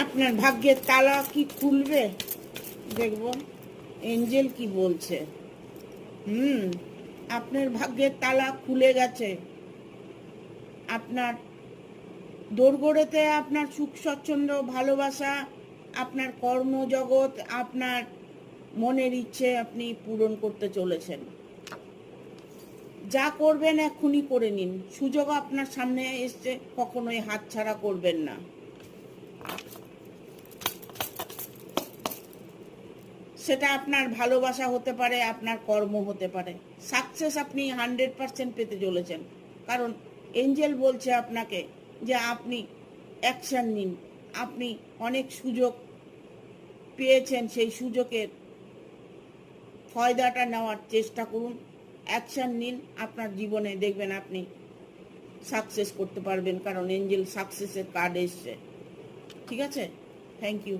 আপনার ভাগ্যের তালা কি খুলবে দেখব এঞ্জেল কি বলছে। আপনার ভাগ্যের তালা খুলে গেছে। আপনার দোরগোড়াতে আপনার সুখ স্বচ্ছন্দ ভালোবাসা, আপনার কর্মজগৎ, আপনার মনের ইচ্ছে আপনি পূরণ করতে চলেছেন। যা করবেন এক্ষুনি করে নিন, সুযোগ আপনার সামনে এসছে, কখনোই হাতছাড়া করবেন না। সেটা আপনার ভালোবাসা হতে পারে, আপনার কর্ম হতে পারে। সাকসেস আপনি 100% পেতে চলেছেন, কারণ এঞ্জেল বলছে আপনাকে যে আপনি অ্যাকশন নিন। আপনি অনেক সুযোগ পেয়েছেন, সেই সুযোগের ফায়দাটা নেওয়ার চেষ্টা করুন, অ্যাকশন নিন। আপনার জীবনে দেখবেন আপনি সাকসেস করতে পারবেন, কারণ এঞ্জেল সাকসেসের কার্ড এসছে। ঠিক আছে, থ্যাংক ইউ।